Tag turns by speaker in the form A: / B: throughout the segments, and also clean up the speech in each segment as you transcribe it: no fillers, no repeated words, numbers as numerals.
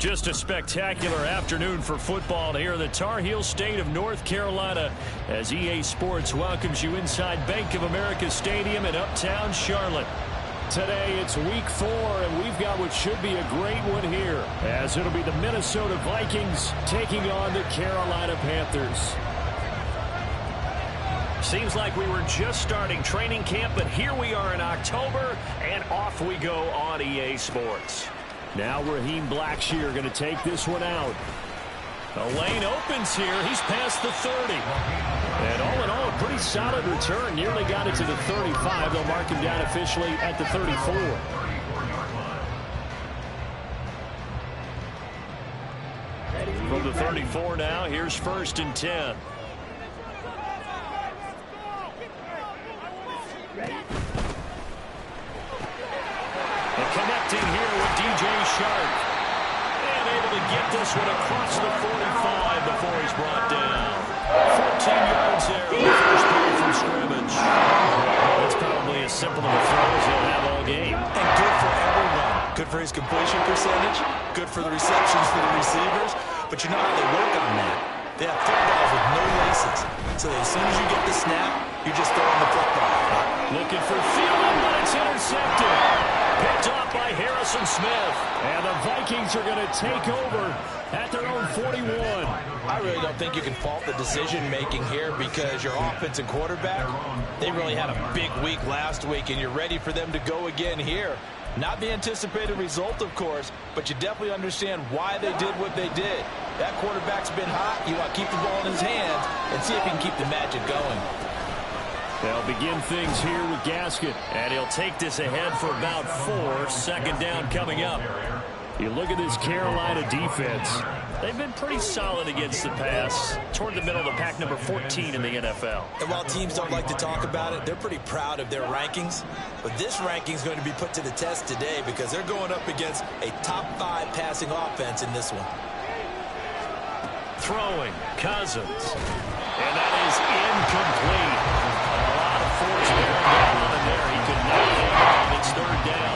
A: Just a spectacular afternoon for football here in the Tar Heel state of North Carolina as EA Sports welcomes you inside Bank of America Stadium in uptown Charlotte. Today it's week 4 and we've got what should be a great one here as it'll be the Minnesota Vikings taking on the Carolina Panthers. Seems like we were just starting training camp, but here we are in October and off we go on EA Sports. Now Raheem Blackshear going to take this one out. The lane opens here. He's past the 30. And all in all, a pretty solid return. Nearly got it to the 35. They'll mark him down officially at the 34. From the 34 now, here's 1st and 10. Connecting here with DJ Shark. And able to get this one across the 45 before he's brought down. 14 yards there on the first play from scrimmage. That's probably as simple of a throw as he'll have all game.
B: And good for everyone. Good for his completion percentage. Good for the receptions for the receivers. But you know how they work on that. They have footballs with no laces. So as soon as you get the snap, you're just throwing the football.
A: Looking for fielding, but it's intercepted. Picked off by Harrison Smith. And the Vikings are going to take over at their own 41.
B: I really don't think you can fault the decision-making here because your offense and quarterback, they really had a big week last week, and you're ready for them to go again here. Not the anticipated result, of course, but you definitely understand why they did what they did. That quarterback's been hot. You want to keep the ball in his hands and see if he can keep the magic going.
A: They'll begin things here with Gaskin, and he'll take this ahead for about 4. Second down coming up. You look at this Carolina defense. They've been pretty solid against the pass. Toward the middle of the pack, number 14 in the NFL.
B: And while teams don't like to talk about it, they're pretty proud of their rankings. But this ranking is going to be put to the test today because they're going up against a top 5 passing offense in this one.
A: Throwing, Cousins. And that is incomplete. Force bearing down on him there. He could not get it. It's 3rd down.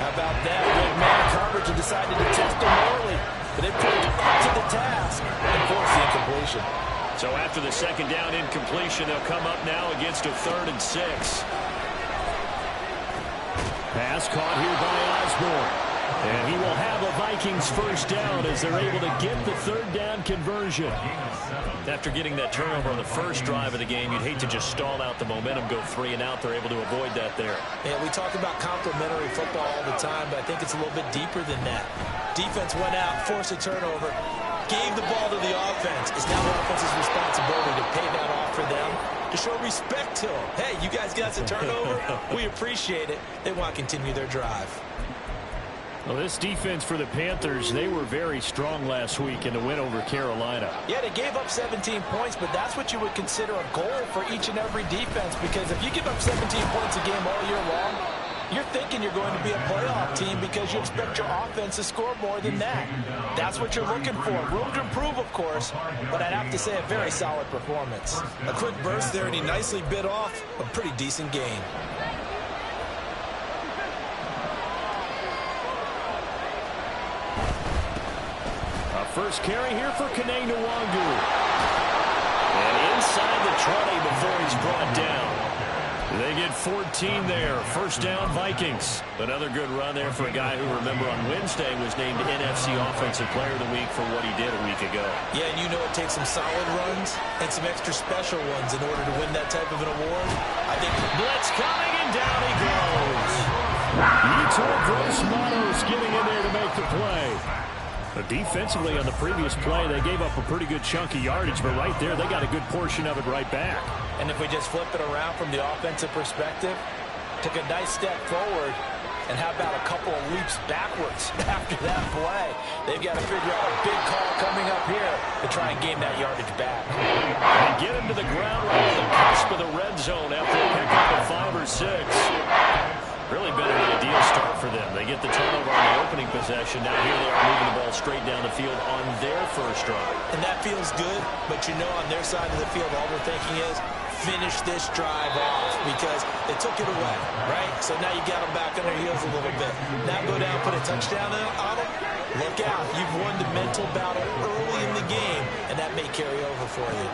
B: How about that? Good man coverage and decided to test him early. But they put him up to the task and force the incompletion.
A: So after the 2nd down incompletion, they'll come up now against a 3rd and 6. Pass caught here by Osborne. And he will have a Vikings 1st down as they're able to get the 3rd down conversion. After getting that turnover on the first drive of the game, you'd hate to just stall out the momentum, go 3 and out. They're able to avoid that there.
B: Yeah, we talk about complementary football all the time, but I think it's a little bit deeper than that. Defense went out, forced a turnover, gave the ball to the offense. It's now the offense's responsibility to pay that off for them, to show respect to them. Hey, you guys got the turnover. We appreciate it. They want to continue their drive.
A: Well, this defense for the Panthers, they were very strong last week in the win over Carolina.
B: Yeah, they gave up 17 points, but that's what you would consider a goal for each and every defense, because if you give up 17 points a game all year long, you're thinking you're going to be a playoff team because you expect your offense to score more than that. That's what you're looking for. Room to improve, of course, but I'd have to say a very solid performance. A quick burst there, and he nicely bit off a pretty decent gain.
A: First carry here for Kene Nwangu. And inside the 20 before he's brought down. They get 14 there. 1st down, Vikings. Another good run there for a guy who, remember, on Wednesday was named NFC Offensive Player of the Week for what he did a week ago. Yeah, and you know it takes some solid runs and some extra special ones in order to win that type of an award. I think blitz coming, and down he goes. Yetur Gross-Matos getting in there to make the play. But defensively on the previous play, they gave up a pretty good chunk of yardage, but right there, they got a good portion of it right back.
B: And if we just flip it around from the offensive perspective, took a nice step forward, and how about a couple of leaps backwards after that play? They've got to figure out a big call coming up here to try and gain that yardage back.
A: And get him to the ground right on the cusp of the red zone after a pickup of 5 or 6. Really been an ideal start for them. They get the turnover on the opening possession. Now here they are moving the ball straight down the field on their first drive.
B: And that feels good, but you know on their side of the field all they're thinking is finish this drive off because they took it away, right? So now you got them back on their heels a little bit. Now go down, put a touchdown on them. Look out. You've won the mental battle early in the game, and that may carry over for you.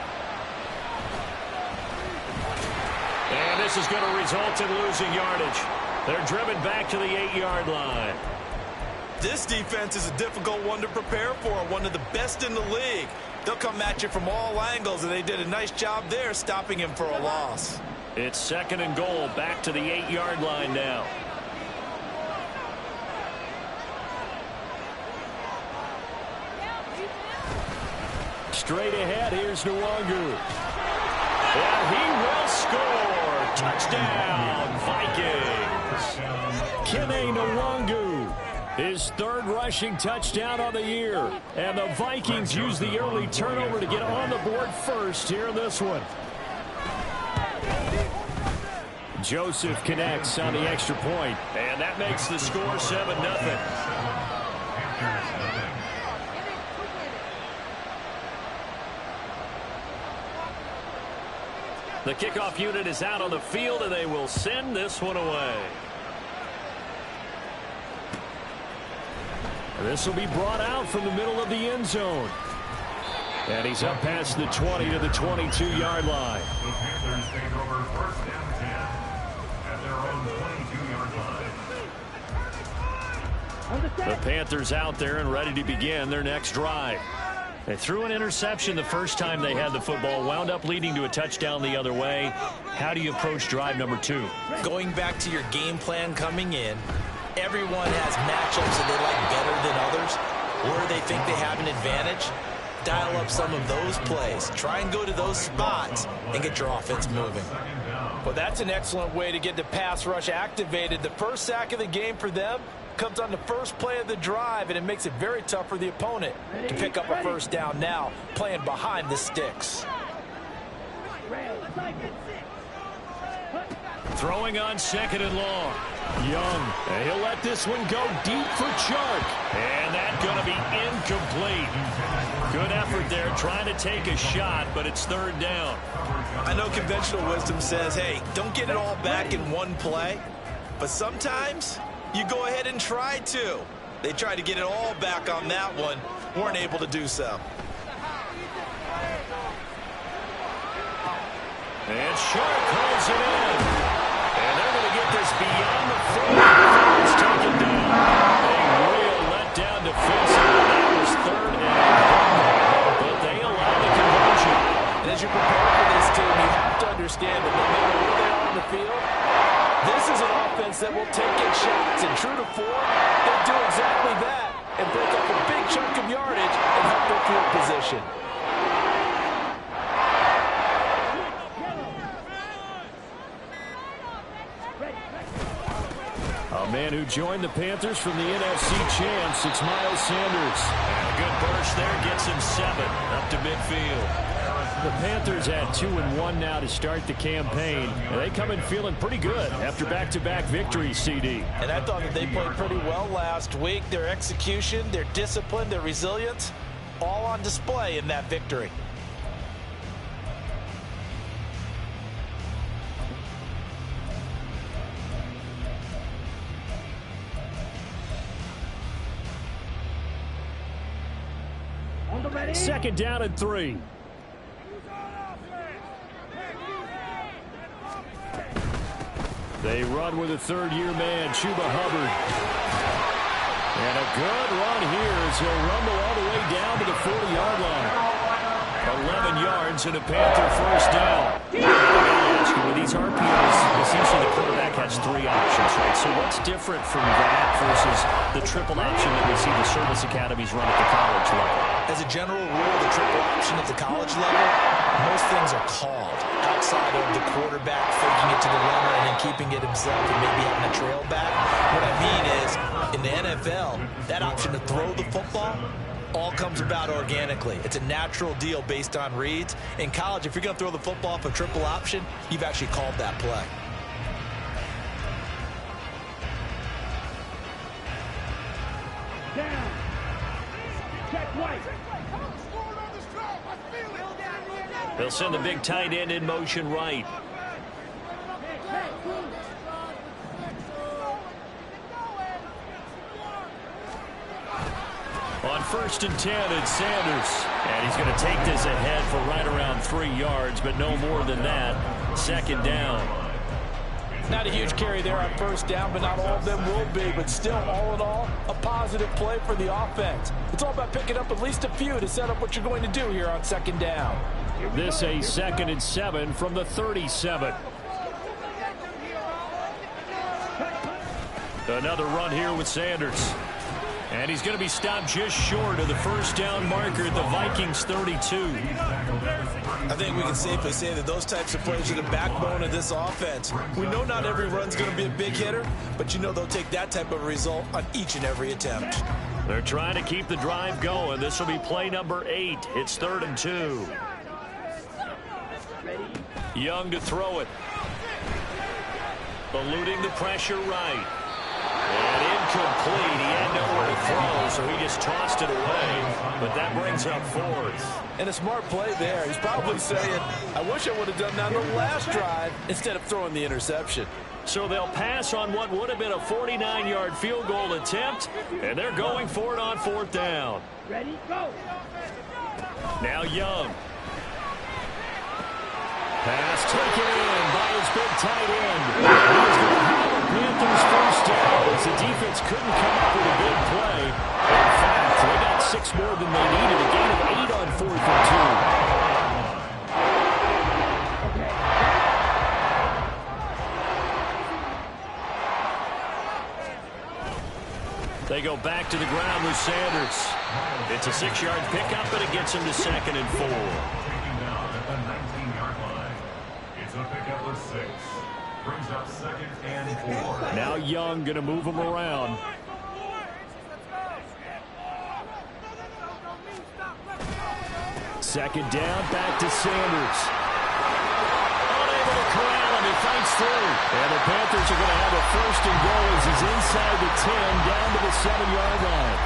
A: And this is going to result in losing yardage. They're driven back to the 8-yard line.
B: This defense is a difficult one to prepare for, one of the best in the league. They'll come at you from all angles, and they did a nice job there stopping him for a loss.
A: It's 2nd and goal, back to the 8-yard line now. Straight ahead, here's Nwangu. And he will score. Touchdown, Vikings. Kene Nwangu. His 3rd rushing touchdown on the year. And the Vikings use the early turnover to get on the board first here in this one. Joseph connects on the extra point. And that makes the score 7-0. The kickoff unit is out on the field, and they will send this one away. This will be brought out from the middle of the end zone. And he's up past the 20 to the 22-yard line.
C: The Panthers take over 1st and 10 at their own 22-yard line.
A: The Panthers out there and ready to begin their next drive. They threw an interception the first time they had the football, wound up leading to a touchdown the other way. How do you approach drive number 2?
B: Going back to your game plan coming in, everyone has matchups that they like better than others. Where they think they have an advantage, dial up some of those plays. Try and go to those spots and get your offense moving.
D: Well, that's an excellent way to get the pass rush activated. The first sack of the game for them comes on the first play of the drive, and it makes it very tough for the opponent to pick up a first down now, playing behind the sticks.
A: Throwing on 2nd and long. Young, and he'll let this one go deep for Chark. And that's going to be incomplete. Good effort there, trying to take a shot, but it's 3rd down.
B: I know conventional wisdom says, hey, don't get it all back in one play. But sometimes you go ahead and try to. They tried to get it all back on that one. Weren't able to do so.
A: And Chark holds it in. And they're going to get this beyond the 40. It's taken down. A real letdown defensively. That was 3rd and 1. But they allow the conversion.
D: And as you prepare for this team, you have to understand that no matter where they are on the field, this is an offense that will take in shots. And true to form, they do exactly that and break up a big chunk of yardage and help their field position.
A: A man who joined the Panthers from the NFC champs, it's Miles Sanders. And a good burst there gets him 7 up to midfield. The Panthers had 2-1 now to start the campaign. And they come in feeling pretty good after back-to-back victories, CD.
D: And I thought that they played pretty well last week. Their execution, their discipline, their resilience, all on display in that victory.
A: Second down and 3. They run with a 3rd-year man, Chuba Hubbard. And a good run here as he'll rumble all the way down to the 40-yard line. 11 yards and a Panther first down. With these RPOs, essentially the quarterback has 3 options, right? So what's different from that versus the triple option that we see the service academies run at the college level?
B: As a general rule, the triple option at the college level, most things are called outside of the quarterback faking it to the runner and then keeping it himself and maybe having a trail back. What I mean is, in the NFL, that option to throw the football all comes about organically. It's a natural deal based on reads. In college, if you're going to throw the football off a triple option, you've actually called that play.
E: Down. Check right.
A: They'll send the big tight end in motion right. On 1st and 10, it's Sanders. And he's going to take this ahead for right around 3 yards, but no more than that. 2nd down.
B: Not a huge carry there on 1st down, but not all of them will be. But still, all in all, a positive play for the offense. It's all about picking up at least a few to set up what you're going to do here on 2nd down.
A: This a 2nd and 7 from the 37. Another run here with Sanders. And he's going to be stopped just short of the 1st down marker at the Vikings 32.
B: I think we can safely say that those types of plays are the backbone of this offense. We know not every run's going to be a big hitter, but you know they'll take that type of result on each and every attempt.
A: They're trying to keep the drive going. This will be play number 8. It's 3rd and 2. Young to throw it. Eluding the pressure right. And incomplete. He had nowhere to throw, so he just tossed it away. But that brings up 4th.
B: And a smart play there. He's probably saying, I wish I would have done that on the last drive instead of throwing the interception.
A: So they'll pass on what would have been a 49-yard field goal attempt, and they're going for it on 4th down.
E: Ready, go.
A: Now Young. Pass taken in by his big tight end. He's going to have a Panthers 1st down as the defense couldn't come up with a big play. In fact, they got 6 more than they needed. A gain of 8 on 4th and 2. They go back to the ground with Sanders. It's a 6-yard pickup, but it gets him to 2nd and 4.
C: Taking down at the 19-yard line. It's a pickup of 6. Brings up 2nd and 4.
A: Now Young going to move him around. Second down, back to Sanders. Unable to corral him, he fights through. And the Panthers are going to have a 1st and goal as he's inside the 10, down to the 7-yard line.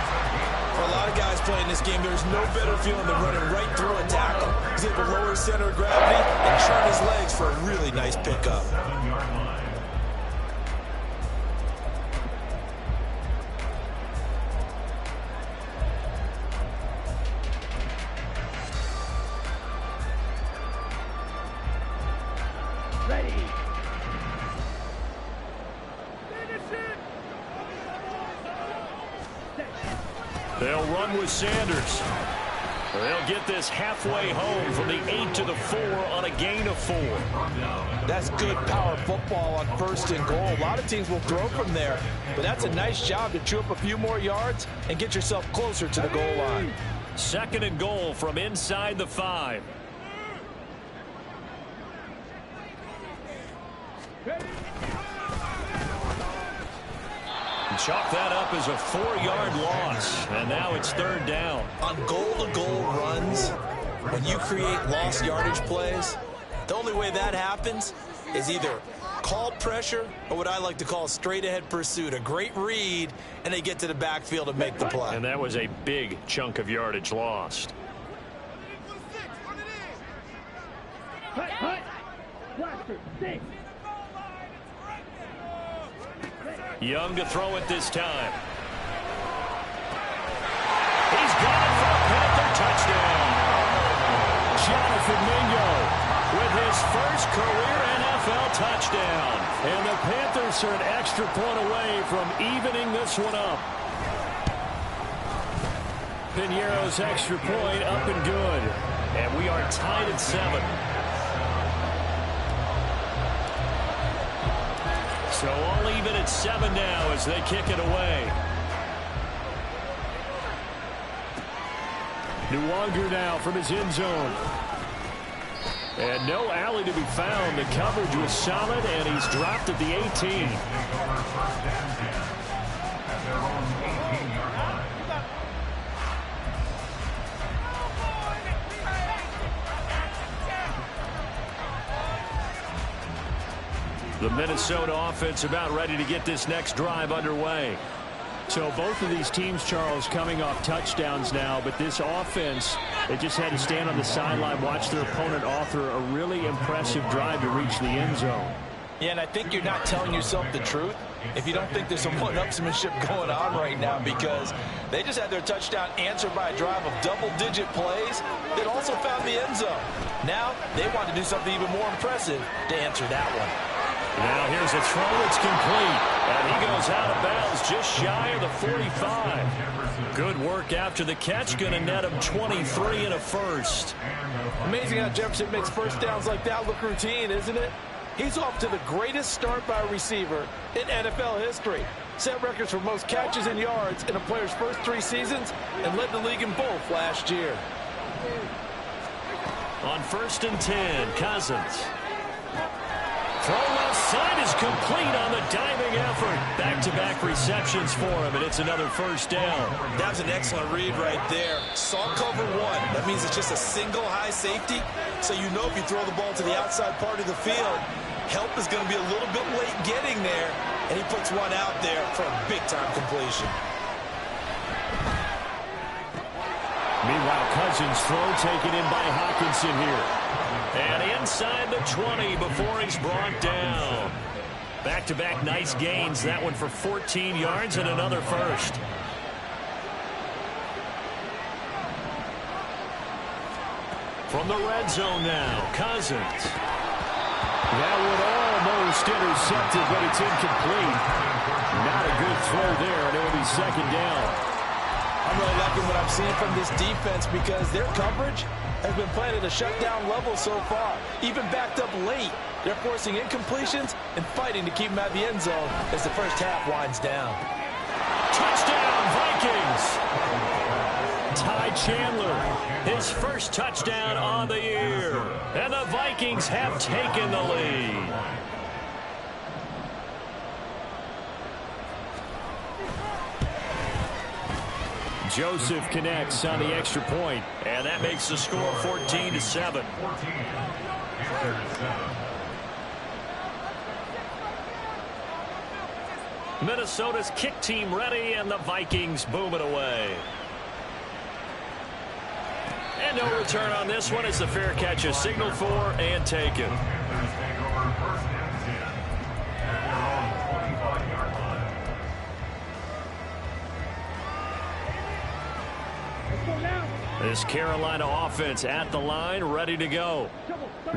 B: For a lot of guys playing this game, there's no better feeling than running right through a tackle. He's able to lower his center of gravity and turn his legs for a really nice pickup.
C: 7-yard line.
E: Ready.
A: They'll run with Sanders. They'll get this halfway home from the 8 to the 4 on a gain of 4.
B: That's good power football on 1st and goal. A lot of teams will throw from there, but that's a nice job to chew up a few more yards and get yourself closer to the goal line.
A: 2nd and goal from inside the 5. Chalk that up as a 4-yard loss, and now it's 3rd down.
B: On goal-to-goal runs, when you create lost yardage plays, the only way that happens is either called pressure or what I like to call straight-ahead pursuit. A great read, and they get to the backfield and make the play.
A: And that was a big chunk of yardage lost.
E: Hut. Blaster, 6.
A: Young to throw it this time. He's got it for a Panther touchdown. Jonathan Mingo with his first career NFL touchdown. And the Panthers are an extra point away from evening this one up. Piñeiro's extra point up and good. And we are tied at 7. So all even at 7 now as they kick it away. Nwangu now from his end zone. And no alley to be found. The coverage was solid, and he's dropped at the 18. The Minnesota offense about ready to get this next drive underway. So both of these teams, Charles, coming off touchdowns now, but this offense, they just had to stand on the sideline, watch their opponent author a really impressive drive to reach the end zone.
B: Yeah, and I think you're not telling yourself the truth if you don't think there's some one-upsmanship going on right now, because they just had their touchdown answered by a drive of double-digit plays that also found the end zone. Now they want to do something even more impressive to answer that one.
A: Now here's a throw. It's complete. And he goes out of bounds just shy of the 45. Good work after the catch. Going to net him 23 and a first.
D: Amazing how Jefferson makes first downs like that look routine, isn't it? He's off to the greatest start by a receiver in NFL history. Set records for most catches and yards in a player's first 3 seasons and led the league in both last year.
A: On 1st and 10, Cousins. Throw left side is complete on the diving effort. Back-to-back receptions for him, and it's another first down.
B: That was an excellent read right there. Saw cover 1. That means it's just a single high safety. So you know if you throw the ball to the outside part of the field, help is going to be a little bit late getting there. And he puts one out there for a big-time completion.
A: Meanwhile, Cousins' throw taken in by Hawkinson here. And inside the 20 before he's brought down. Back-to-back nice gains. That one for 14 yards and another first. From the red zone now, Cousins. That one almost intercepted, but it's incomplete. Not a good throw there, and it'll be second down.
B: I'm really liking what I'm seeing from this defense because their coverage has been playing at a shutdown level so far. Even backed up late, they're forcing incompletions and fighting to keep them out of the end zone as the first half winds down.
A: Touchdown, Vikings! Ty Chandler, his first touchdown on the year. And the Vikings have taken the lead. Joseph connects on the extra point, and that makes the score 14-7. Minnesota's kick team ready, and the Vikings boom it away. And no return on this one as the fair catch is signaled for and taken. This Carolina offense at the line, ready to go.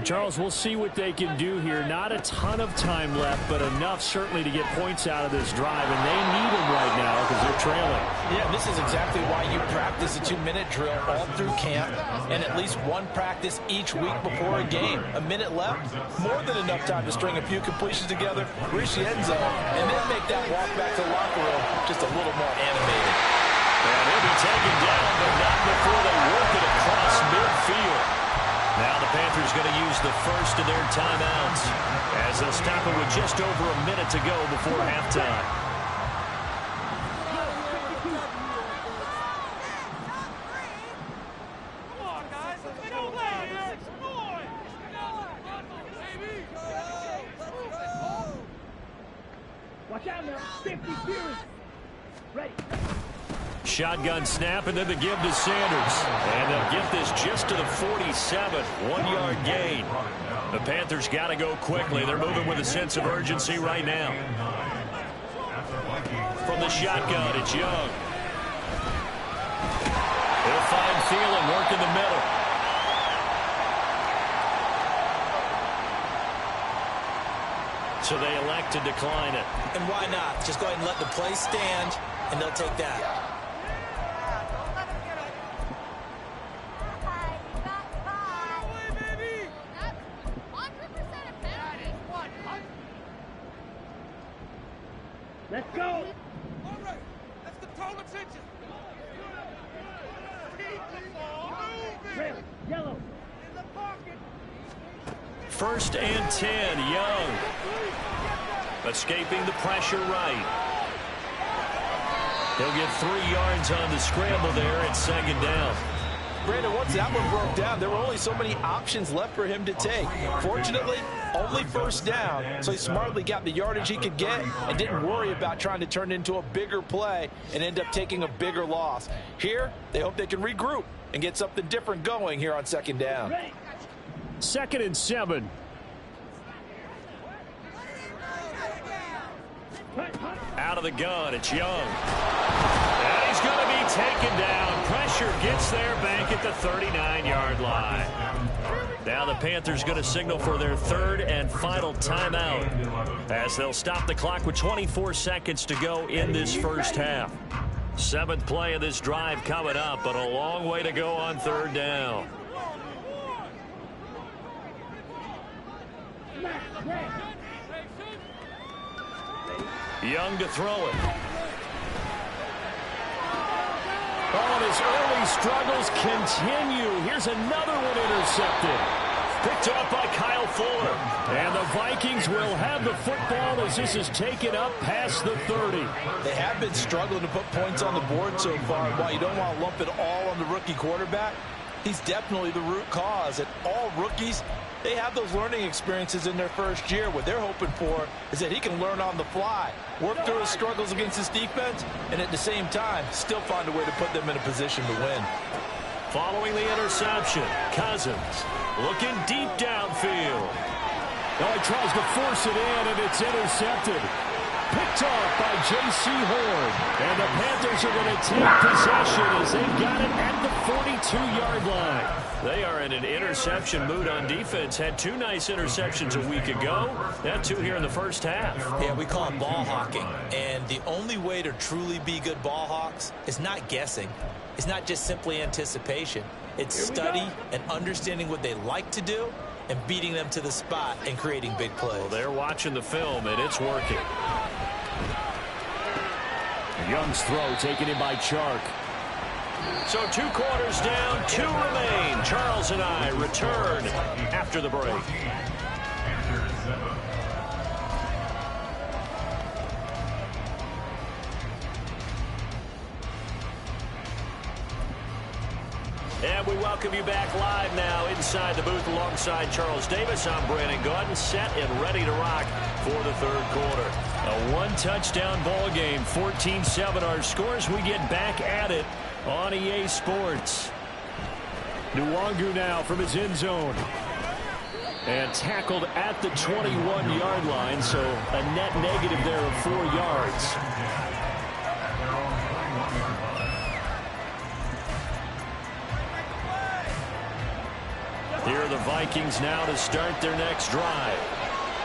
A: Charles, we'll see what they can do here. Not a ton of time left, but enough certainly to get points out of this drive, and they need them right now because they're trailing.
B: Yeah, this is exactly why you practice a 2-minute drill all through camp and at least one practice each week before a game. A minute left, more than enough time to string a few completions together, reach the end zone, and then make that walk back to the locker room just a little more animated.
A: And he'll be taken down, but not before they work it across midfield. Now the Panthers going to use the first of their timeouts as they'll stop it with just over a minute to go before halftime.
E: Watch out now. 50 series. Ready.
A: Shotgun snap, and then the give to Sanders. And they'll get this just to the 47. 1-yard gain. The Panthers got to go quickly. They're moving with a sense of urgency right now. From the shotgun, it's Young. He'll find Thielen, work in the middle. So they elect to decline it.
B: And why not? Just go ahead and let the play stand, and they'll take that.
E: Let's go.
F: All right, let's control attention. Keep the ball moving.
E: Red, yellow.
F: In the pocket.
A: 1st and 10, Young. Escaping the pressure right. He'll get 3 yards on the scramble there at 2nd down.
B: Brandon, once that one broke down, there were only so many options left for him to take. Fortunately, only first down, so he smartly got the yardage he could get and didn't worry about trying to turn it into a bigger play and end up taking a bigger loss. Here, they hope they can regroup and get something different going here on second down.
A: 2nd and 7. Out of the gun, it's Young. And he's going to be taken down. Pressure gets there back at the 39-yard line. Now the Panthers going to signal for their 3rd and final timeout as they'll stop the clock with 24 seconds to go in this first half. 7th play of this drive coming up, but a long way to go on 3rd down. Young to throw it. Oh, and his early struggles continue. Here's another one intercepted. Picked off by Kyle Fuller. And the Vikings will have the football as this is taken up past the 30.
B: They have been struggling to put points on the board so far. While you don't want to lump it all on the rookie quarterback, he's definitely the root cause. And all rookies, they have those learning experiences in their first year. What they're hoping for is that he can learn on the fly, work through his struggles against his defense, and at the same time, still find a way to put them in a position to win.
A: Following the interception, Cousins looking deep downfield. Now he tries to force it in, and it's intercepted. Picked off by J.C. Horn. And the Panthers are going to take possession as they've got it at the 42-yard line. They are in an interception mood on defense. Had 2 nice interceptions a week ago. Had 2 here in the first half.
B: Yeah, we call it ball hawking. And the only way to truly be good ball hawks is not guessing. It's not just simply anticipation. It's study and understanding what they like to do and beating them to the spot and creating big plays.
A: Well, they're watching the film, and it's working. Young's throw taken in by Chark. So 2 quarters down, 2 remain. Charles and I return after the break. And we welcome you back live now inside the booth alongside Charles Davis. I'm Brandon Gaudin, set and ready to rock for the 3rd quarter. A 1-touchdown ball game, 14-7 our scores. We get back at it on EA Sports. Nwangu now from his end zone. And tackled at the 21-yard line, so a net negative there of 4 yards. Here are the Vikings now to start their next drive.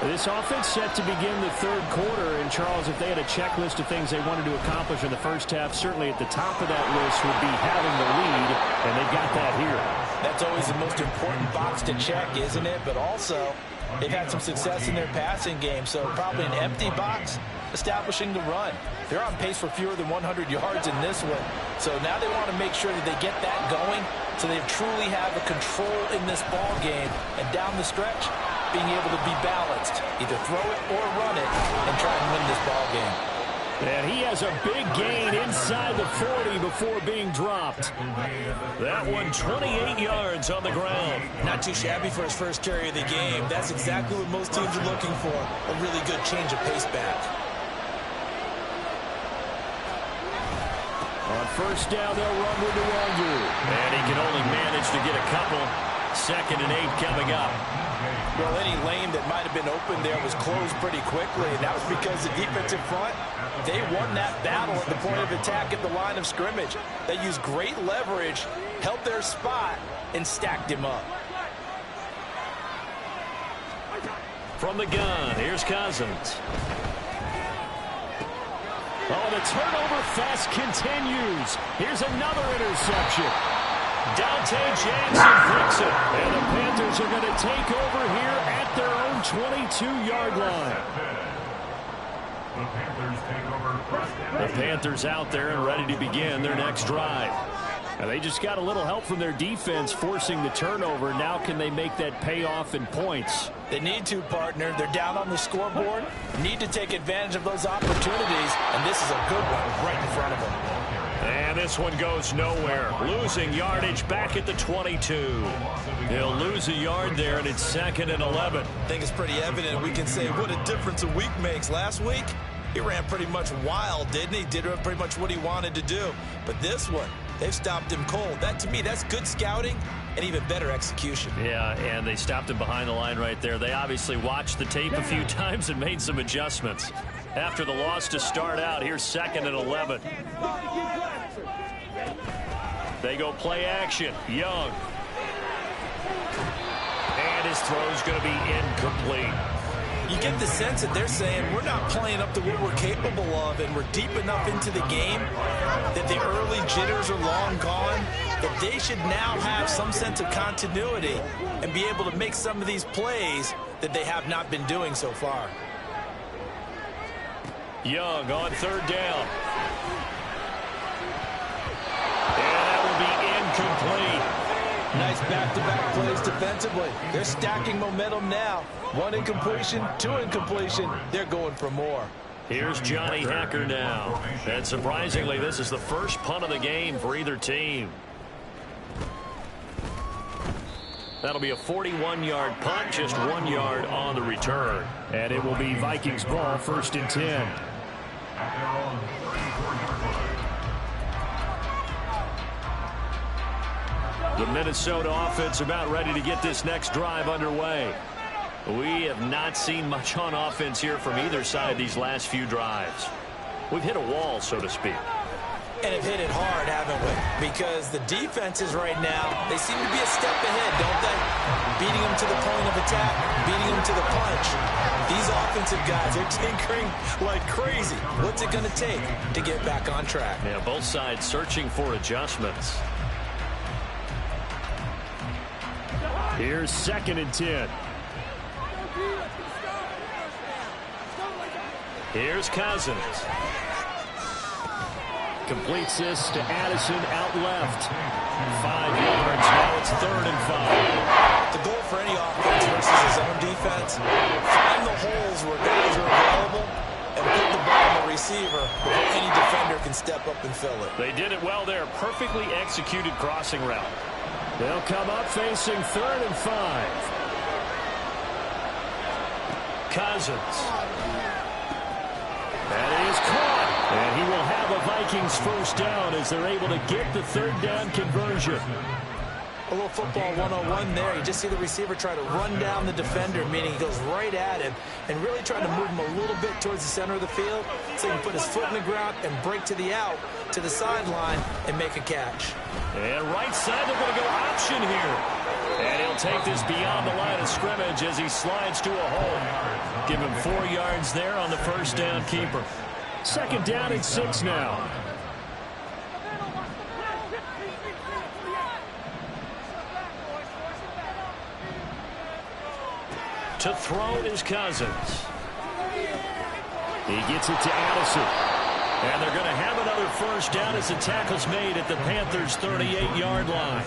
A: This offense set to begin the 3rd quarter. And, Charles, if they had a checklist of things they wanted to accomplish in the first half, certainly at the top of that list would be having the lead, and they've got that here.
B: That's always the most important box to check, isn't it? But also, they've had some success in their passing game, so probably an empty box establishing the run. They're on pace for fewer than 100 yards in this one. So now they want to make sure that they get that going so they truly have a control in this ball game. And down the stretch, being able to be balanced, either throw it or run it, and try and win this ball game.
A: And he has a big gain inside the 40 before being dropped. That one 28 yards on the ground.
B: Not too shabby for his first carry of the game. That's exactly what most teams are looking for, a really good change of pace back.
A: On first down, they'll run with Nwangu. And he can only manage to get a couple. 2nd and 8 coming up.
B: Well, any lane that might have been open there was closed pretty quickly, and that was because the defensive front, they won that battle at the point of attack at the line of scrimmage. They used great leverage, held their spot, and stacked him up.
A: From the gun, here's Cousins. Oh, the turnover fest continues. Here's another interception. Dante Jackson breaks it. And the Panthers are going to take over here at their own 22-yard line. The Panthers out there and ready to begin their next drive. Now they just got a little help from their defense forcing the turnover. Now can they make that pay off in points?
B: They need to, partner. They're down on the scoreboard. Need to take advantage of those opportunities, and this is a good one right in front of them.
A: And And this one goes nowhere. Losing yardage back at the 22. He'll lose a yard there, and it's 2nd and 11.
B: I think it's pretty evident. We can say what a difference a week makes. Last week, he ran pretty much wild, didn't he? Did pretty much what he wanted to do. But this one, they've stopped him cold. That, to me, that's good scouting and even better execution.
A: Yeah, and they stopped him behind the line right there. They obviously watched the tape a few times and made some adjustments. After the loss to start out, here's 2nd and 11. They go play action. Young. And his throw's going to be incomplete.
B: You get the sense that they're saying we're not playing up to what we're capable of, and we're deep enough into the game that the early jitters are long gone, that they should now have some sense of continuity and be able to make some of these plays that they have not been doing so far.
A: Young on 3rd down. And that will be incomplete.
B: Nice back-to-back plays defensively. They're stacking momentum now. 1 incompletion, 2 incompletion. They're going for more.
A: Here's Johnny Hacker now. And surprisingly, this is the first punt of the game for either team. That'll be a 41-yard punt, just 1 yard on the return. And it will be Vikings ball, 1st and 10. The Minnesota offense about ready to get this next drive underway. We have not seen much on offense here from either side these last few drives. We've hit a wall, so to speak.
B: And have hit it hard, haven't we? Because the defenses right now, they seem to be a step ahead, don't they? Beating them to the point of attack, beating them to the punch. These offensive guys are tinkering like crazy. What's it going to take to get back on track?
A: Yeah, both sides searching for adjustments. Here's 2nd and 10. Here's Cousins. Completes this to Addison out left. 5 yards. Now it's 3rd and 5.
B: The goal for any offense versus his own defense, find the holes where guys are available and put the ball on the receiver before any defender can step up and fill it.
A: They did it well there. Perfectly executed crossing route. They'll come up facing 3rd and 5. Cousins. That is caught. And he will have a Vikings 1st down as they're able to get the 3rd down conversion.
B: A little football 101 there. You just see the receiver try to run down the defender, meaning he goes right at him and really trying to move him a little bit towards the center of the field so he can put his foot in the ground and break to the out, to the sideline, and make a catch.
A: And right side, they're going to go option here. And he'll take this beyond the line of scrimmage as he slides to a hole. Give him 4 yards there on the 1st down keeper. 2nd down and 6 now. To throw is Cousins. He gets it to Addison. And they're going to have another 1st down as the tackle's made at the Panthers' 38-yard line.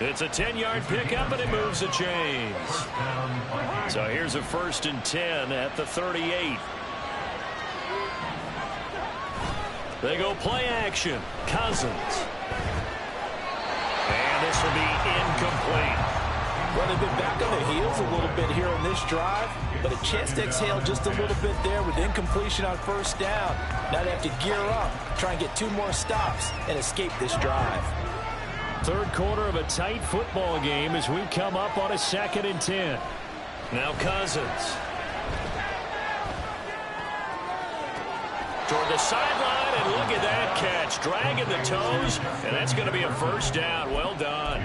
A: It's a 10-yard pickup, and it moves the chains. So here's a 1st and 10 at the 38. They go play action. Cousins. And this will be incomplete.
B: Well, they've been back on their heels a little bit here on this drive, but a chance to exhale just a little bit there with incompletion on 1st down. Now they have to gear up, try and get 2 more stops, and escape this drive.
A: 3rd quarter of a tight football game as we come up on a 2nd and 10. Now Cousins. Toward the sideline, and look at that catch. Dragging the toes, and that's going to be a 1st down. Well done.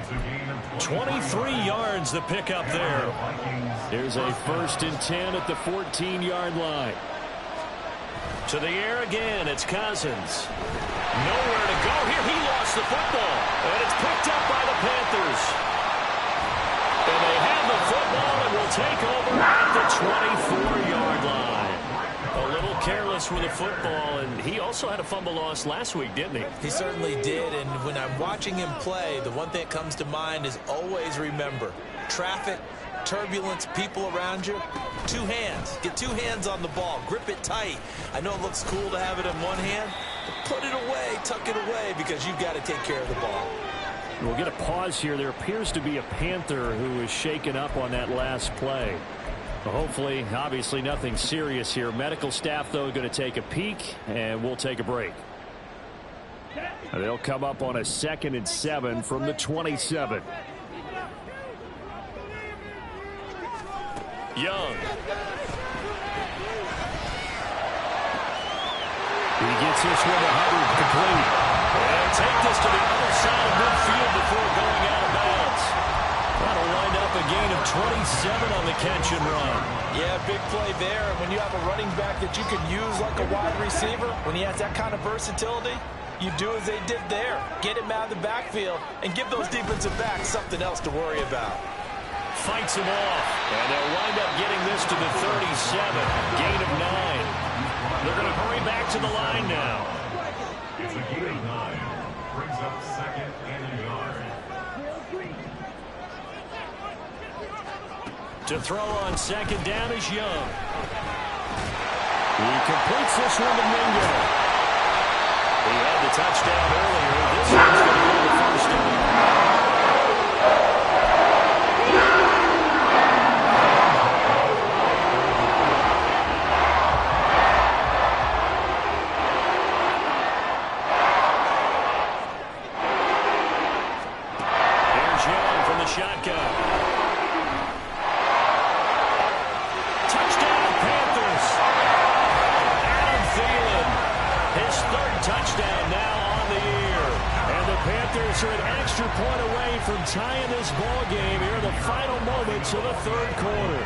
A: 23 yards the pickup there. Here's a 1st and 10 at the 14-yard line. To the air again, it's Cousins. Nowhere to go here. He lost the football, and it's picked up by the Panthers. And they have the football and will take over at the 24-yard line. A little careless with the football, and he also had a fumble loss last week, didn't he?
B: He certainly did, and when I'm watching him play, the one thing that comes to mind is always remember, traffic, turbulence, people around you, 2 hands. Get 2 hands on the ball. Grip it tight. I know it looks cool to have it in one hand, Put it away, tuck it away, because you've got to take care of the ball.
A: We'll get a pause here. There appears to be a Panther who is shaken up on that last play. Well, hopefully, obviously nothing serious here. Medical staff, though, going to take a peek, and we'll take a break. They'll come up on a 2nd and 7 from the 27. Young. He gets this one to Hubbard, complete. And take this to the other side of midfield before going out of bounds. That'll wind up a gain of 27 on the catch and run.
B: Yeah, big play there. And when you have a running back that you can use like a wide receiver, when he has that kind of versatility, you do as they did there. Get him out of the backfield and give those defensive backs something else to worry about.
A: Fights him off. And they'll wind up getting this to the 37. Gain of 9. They're going to hurry back to the line now.
C: It's a gain of 9. Brings up 2nd and a yard.
A: To throw on 2nd down is Young. He completes this one to Mingo. He had the touchdown earlier. This one's going to go to the first down. Shotgun. Touchdown, Panthers. Adam Thielen, his 3rd touchdown now on the year. And the Panthers are an extra point away from tying this ball game here in the final moments of the 3rd quarter.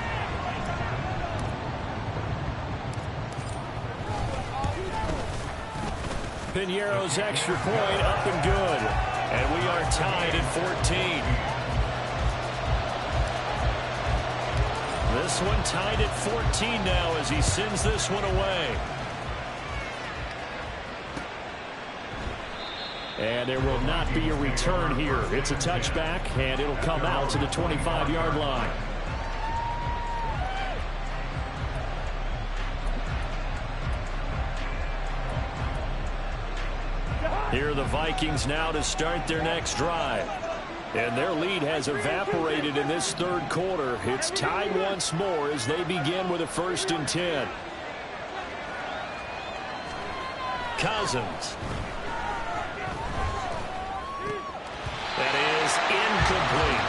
A: Piñeiro's extra point up and good. And we are tied at 14. This one tied at 14 now as he sends this one away. And there will not be a return here. It's a touchback, and it'll come out to the 25-yard line. Here are the Vikings now to start their next drive. And their lead has evaporated in this 3rd quarter. It's tied once more as they begin with a 1st and 10. Cousins. That is incomplete.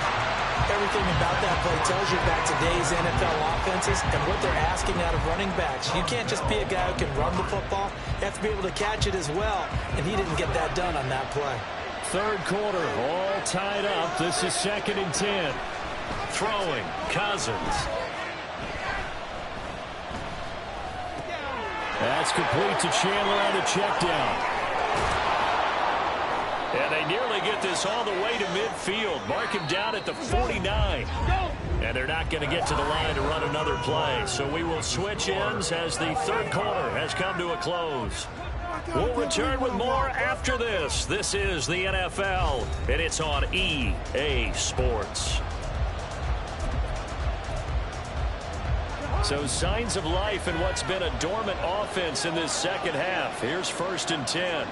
B: Everything about that play tells you about today's NFL offenses and what they're asking out of running backs. You can't just be a guy who can run the football. You have to be able to catch it as well. And he didn't get that done on that play.
A: 3rd quarter, all tied up. This is 2nd and 10. Throwing, Cousins. That's complete to Chandler on the check down. And they nearly get this all the way to midfield. Mark him down at the 49. And they're not going to get to the line to run another play. So we will switch ends as the 3rd quarter has come to a close. We'll return with more after this. This is the NFL, and it's on EA Sports. So signs of life in what's been a dormant offense in this 2nd half. Here's 1st and 10.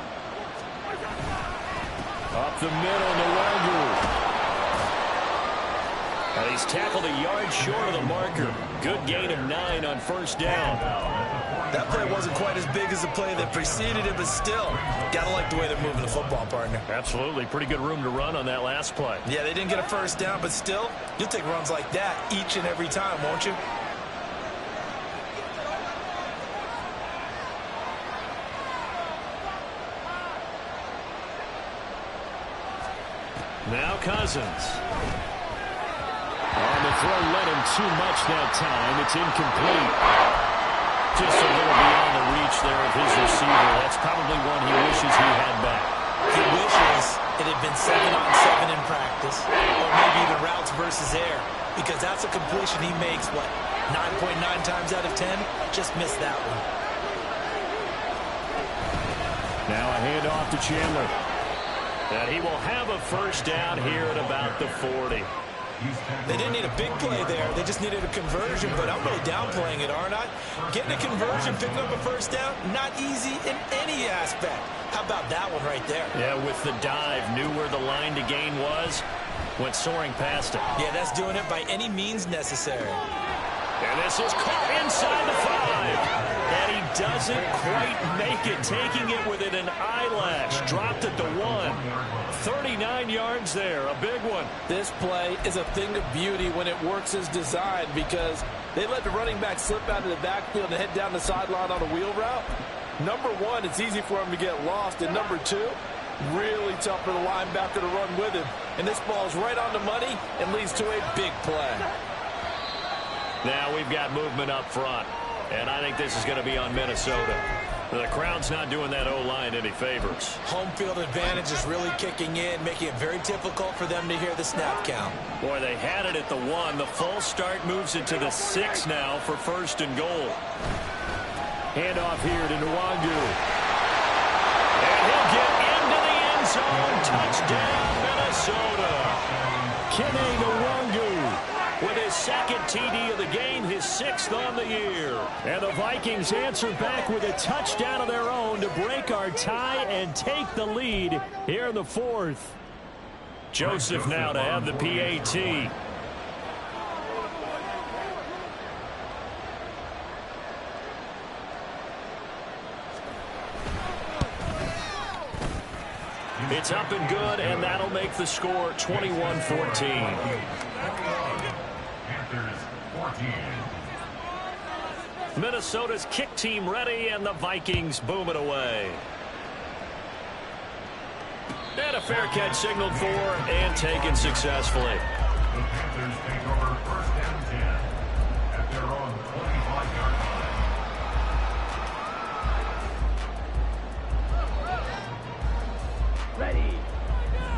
A: Up the middle, Nwangu. And he's tackled a yard short of the marker. Good gain of 9 on 1st down.
B: That play wasn't quite as big as the play that preceded it, but still, gotta like the way they're moving the football, partner.
A: Absolutely. Pretty good room to run on that last play.
B: Yeah, they didn't get a 1st down, but still, you'll take runs like that each and every time, won't you?
A: Now Cousins. On the throw, led him too much that time. It's incomplete. Just a little beyond the reach there of his receiver. That's probably one he wishes he had back.
B: He wishes it had been 7-on-7 in practice, or maybe even routes versus air, because that's a completion he makes, what, 9.9 times out of 10? Just missed that one.
A: Now a handoff to Chandler. And he will have a 1st down here at about the 40.
B: They didn't need a big play there. They just needed a conversion, but I'm really downplaying it, aren't I? Getting a conversion, picking up a first down, not easy in any aspect. How about that one right there?
A: Yeah, with the dive, knew where the line to gain was, went soaring past it.
B: Yeah, that's doing it by any means necessary.
A: And this is caught inside the 5. And he doesn't quite make it, taking it within an eyelash. Dropped at the 1. 39 yards there, a big one.
D: This play is a thing of beauty when it works as designed because they let the running back slip out of the backfield and head down the sideline on a wheel route. Number one, it's easy for him to get lost. And number two, really tough for the linebacker to run with him. And this ball's right on the money and leads to a big play.
A: Now we've got movement up front. And I think this is going to be on Minnesota. The crowd's not doing that O-line any favors.
B: Home field advantage is really kicking in, making it very difficult for them to hear the snap count.
A: Boy, they had it at the 1. The false start moves it to the 6 now for 1st and goal. Handoff here to Nwangu. And he'll get into the end zone. Touchdown, Minnesota. Kene Nwangu with his 2nd TD of the game, his 6th on the year. And the Vikings answer back with a touchdown of their own to break our tie and take the lead here in the 4th. Joseph now to have the PAT. It's up and good, and that'll make the score 21-14. Minnesota's kick team ready, and the Vikings boom it away. And a fair catch signaled for and taken successfully.
C: The Panthers take over 1st and 10 at their own 25-yard line.
E: Ready.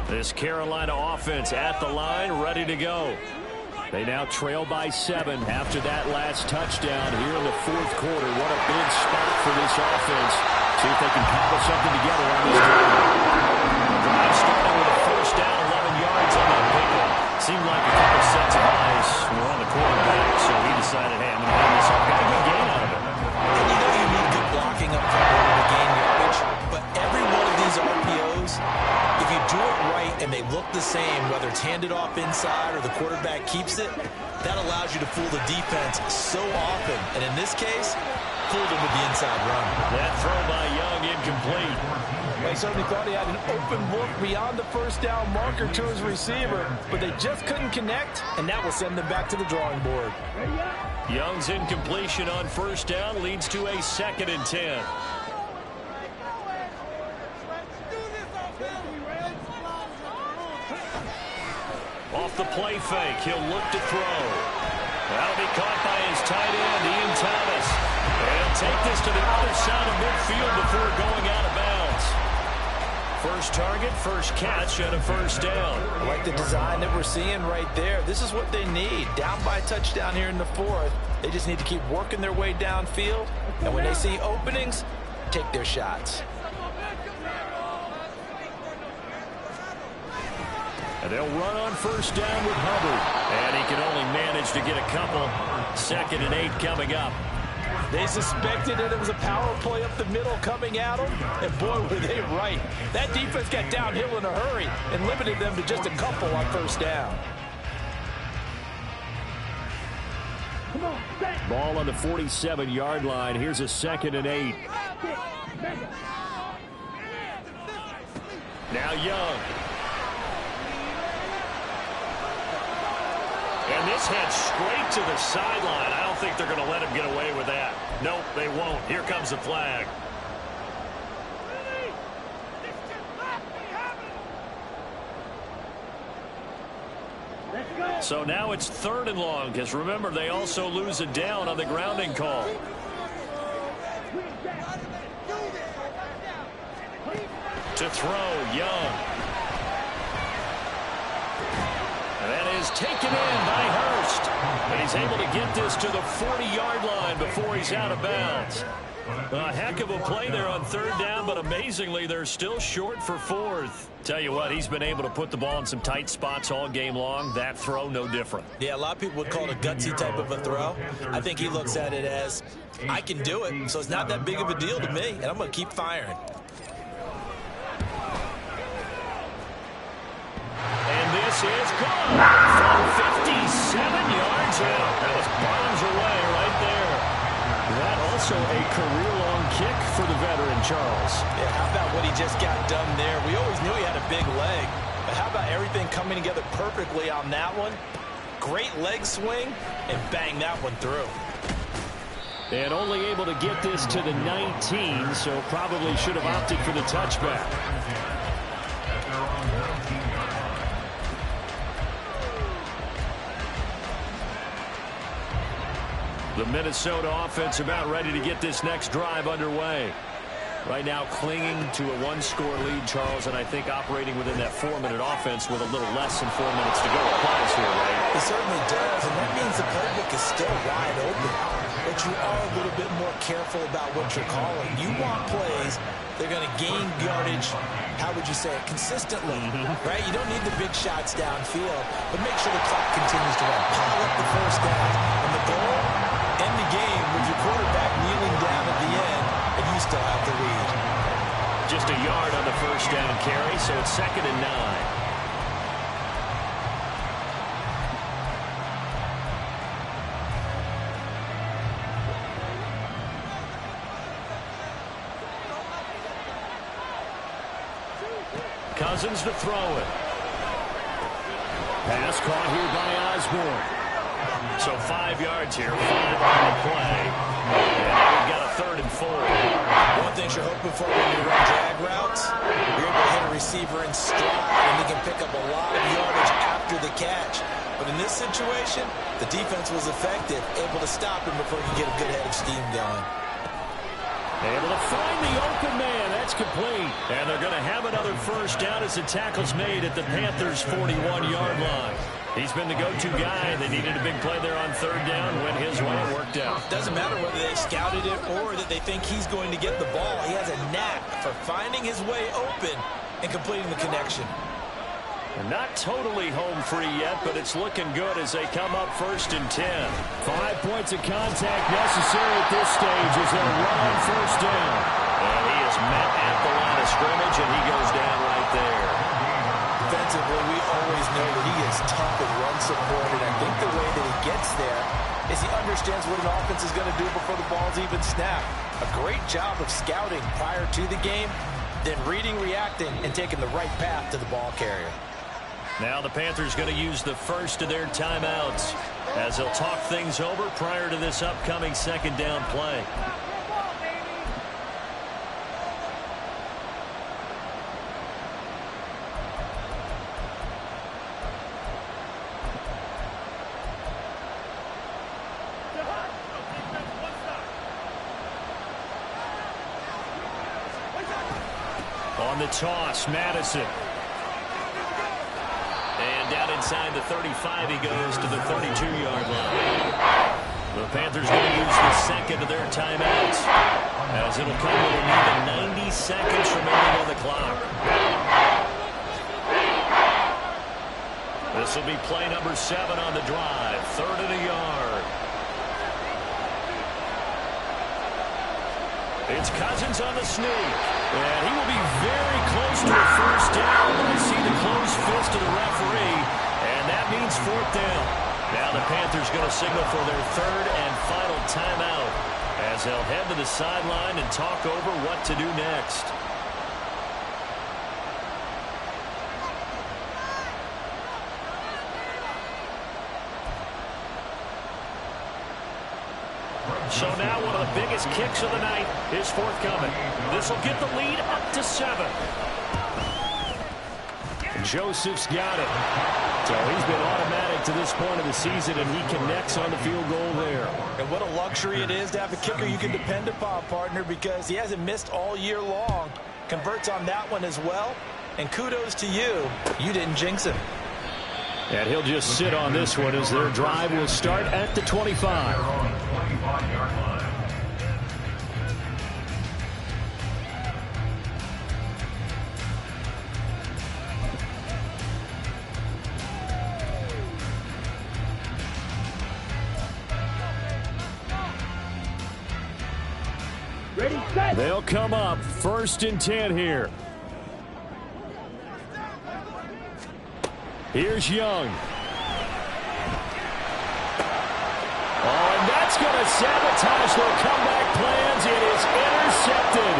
A: This Carolina offense at the line, ready to go. They now trail by 7 after that last touchdown here in the 4th quarter. What a big spot for this offense. See if they can cobble something together on this drive. Drive starting with a 1st down, 11 yards on that big one. Seemed like a couple sets of eyes were on the quarterback, so he decided, hey, I'm going to hand this up. Got a good gain out of it.
B: And you know you need good blocking up front in order to gain yardage, but every one of these RPOs, if you do it right and they look the same, whether it's handed off inside or the quarterback keeps it, that allows you to fool the defense so often. And in this case, fooled him with the inside run.
A: That throw by Young incomplete.
D: They certainly thought he had an open look beyond the 1st down marker to his receiver, but they just couldn't connect, and that will send them back to the drawing board.
A: Young's incompletion on 1st down leads to a 2nd and 10. Off the play fake, he'll look to throw. That'll be caught by his tight end, Ian Thomas. And he'll take this to the other side of midfield before going out of bounds. First target, first catch, and a 1st down.
B: I like the design that we're seeing right there. This is what they need. Down by a touchdown here in the 4th. They just need to keep working their way downfield. And when they see openings, take their shots.
A: And they'll run on 1st down with Hubbard. And he can only manage to get a couple. 2nd and 8 coming up.
D: They suspected that it was a power play up the middle coming at them, and boy, were they right. That defense got downhill in a hurry and limited them to just a couple on 1st down.
A: Ball on the 47-yard line. Here's a 2nd and 8. Now Young. And this heads straight to the sideline. I don't think they're going to let him get away with that. Nope, they won't. Here comes the flag. So now it's 3rd and long, because remember, they also lose a down on the grounding call. To throw, Young. And that is taken in by Hurst. And he's able to get this to the 40-yard line before he's out of bounds. A heck of a play there on third down, but amazingly, they're still short for fourth. Tell you what, he's been able to put the ball in some tight spots all game long. That throw, no different.
B: Yeah, a lot of people would call it a gutsy type of a throw. I think he looks at it as, I can do it, so it's not that big of a deal to me, and I'm going to keep firing.
A: And this is good from 57 yards out. That was bombs away right there. That also a career-long kick for the veteran, Charles.
B: Yeah, how about what he just got done there? We always knew he had a big leg, but how about everything coming together perfectly on that one? Great leg swing, and bang that one through.
A: And only able to get this to the 19, so probably should have opted for the touchback. The Minnesota offense about ready to get this next drive underway. Right now clinging to a one-score lead, Charles, and I think operating within that 4-minute offense with a little less than 4 minutes to go applies here, right?
B: It certainly does, and that means the playbook is still wide open. But you are a little bit more careful about what you're calling. You want plays, they're going to gain yardage, how would you say it, consistently, right? You don't need the big shots downfield, but make sure the clock continues to run. Pile up the first down, and the goal, end the game with your quarterback kneeling down at the end, and you still have the lead.
A: Just a yard on the first down carry, so it's 2nd and 9. Cousins to throw it. Pass caught here by Osborne. So 5 yards here, 5 on the play. And now we've got a 3rd and 4.
B: One thing you're hoping for when you run drag routes, you're able to hit a receiver in stride, and he can pick up a lot of yardage after the catch. But in this situation, the defense was effective, able to stop him before he could get a good head of steam going.
A: Able to find the open man. That's complete. And they're going to have another first down as the tackle's made at the Panthers' 41-yard line. He's been the go-to guy. They needed a big play there on 3rd down. Went his way and worked out.
B: Doesn't matter whether they scouted it or that they think he's going to get the ball. He has a knack for finding his way open and completing the connection.
A: They're not totally home free yet, but it's looking good as they come up 1st and 10. 5 points of contact necessary at this stage as they'll run on 1st down. And he is met at the line of scrimmage, and he goes down right there.
B: Defensively, we always know that he is tough and run support, and I think the way that he gets there is he understands what an offense is going to do before the ball's even snapped. A great job of scouting prior to the game, then reading, reacting, and taking the right path to the ball carrier.
A: Now the Panthers going to use the first of their timeouts as they'll talk things over prior to this upcoming 2nd down play. On the toss, Madison. And down inside the 35, he goes to the 32-yard line. The Panthers going to use the 2nd of their timeouts as it'll come with an even 90 seconds remaining on the clock. This will be play number 7 on the drive. 3rd and a yard. It's Cousins on the sneak. And he will be very close to a first down. But I see the closed fist of the referee. And that means 4th down. Now the Panthers going to signal for their 3rd and final timeout as they'll head to the sideline and talk over what to do next. So now one of the biggest kicks of the night is forthcoming. This will get the lead up to 7. Joseph's got it. So he's been automatic to this point of the season, and he connects on the field goal there.
B: And what a luxury it is to have a kicker you can depend upon, partner, because he hasn't missed all year long. Converts on that one as well. And kudos to you. You didn't jinx him.
A: And he'll just sit on this one as their drive will start at the 25.
E: Ready, set.
A: They'll come up 1st and 10 here. Here's Young. Oh, and that's going to sabotage their comeback plans. It is intercepted.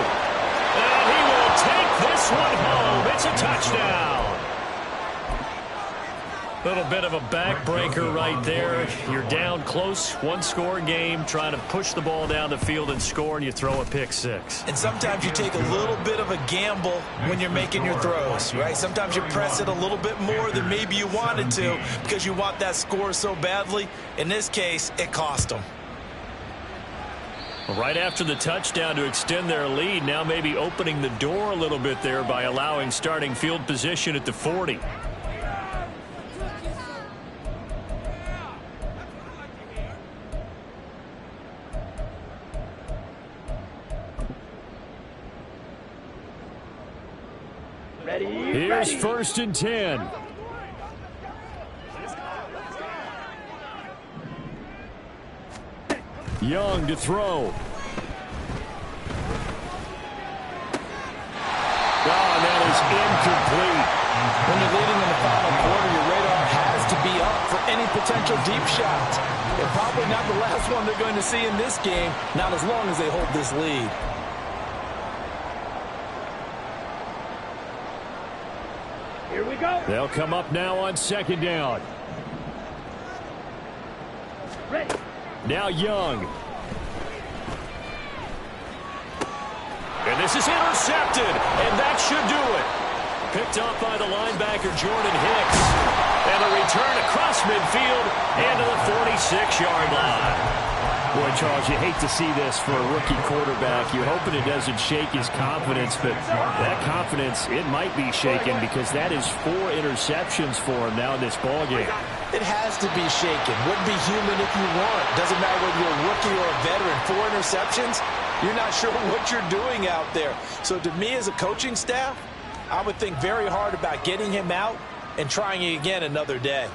A: And he will take this one home. It's a touchdown. Little bit of a backbreaker right there. You're down close, one-score game, trying to push the ball down the field and score, and you throw a pick six.
B: And sometimes you take a little bit of a gamble when you're making your throws, right? Sometimes you press it a little bit more than maybe you wanted to because you want that score so badly. In this case, it cost them.
A: Right after the touchdown to extend their lead, now maybe opening the door a little bit there by allowing starting field position at the 40. Here's 1st and 10. Young to throw. Oh, that is incomplete.
B: When you're leading in the final quarter, your radar has to be up for any potential deep shots. And probably not the last one they're going to see in this game, not as long as they hold this lead.
E: Here we go.
A: They'll come up now on 2nd down.
E: Ready.
A: Now Young. And this is intercepted, and that should do it. Picked off by the linebacker, Jordan Hicks. And a return across midfield and to the 46-yard line. Boy, Charles, you hate to see this for a rookie quarterback. You're hoping it doesn't shake his confidence, but that confidence, it might be shaken because that is 4 interceptions for him now in this ballgame.
B: It has to be shaken. Wouldn't be human if you weren't. Doesn't matter whether you're a rookie or a veteran. 4 interceptions, you're not sure what you're doing out there. So to me as a coaching staff, I would think very hard about getting him out and trying it again another day.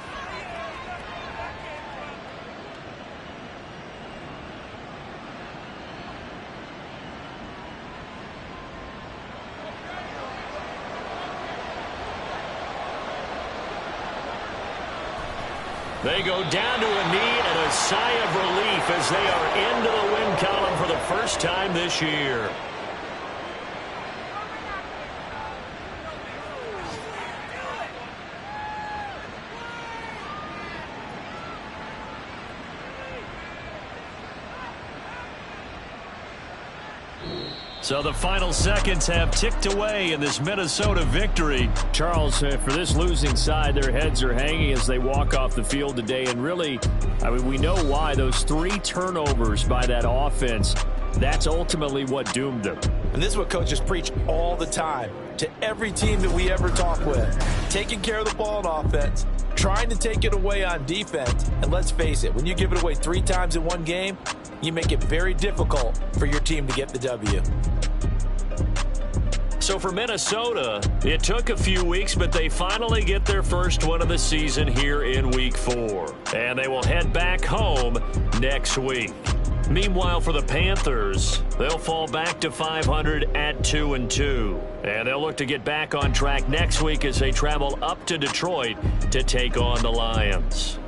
A: They go down to a knee and a sigh of relief as they are into the win column for the first time this year. So the final seconds have ticked away in this Minnesota victory. Charles, for this losing side, their heads are hanging as they walk off the field today. And really, I mean, we know why. Those 3 turnovers by that offense, that's ultimately what doomed them.
B: And this is what coaches preach all the time to every team that we ever talk with. Taking care of the ball on offense, trying to take it away on defense. And let's face it, when you give it away 3 times in one game, you make it very difficult for your team to get the W.
A: So for Minnesota, it took a few weeks, but they finally get their first win of the season here in Week 4. And they will head back home next week. Meanwhile, for the Panthers, they'll fall back to 500 at 2-2. And they'll look to get back on track next week as they travel up to Detroit to take on the Lions.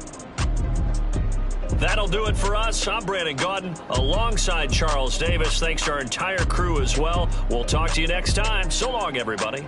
A: That'll do it for us. I'm Brandon Gaudin alongside Charles Davis. Thanks to our entire crew as well. We'll talk to you next time. So long, everybody.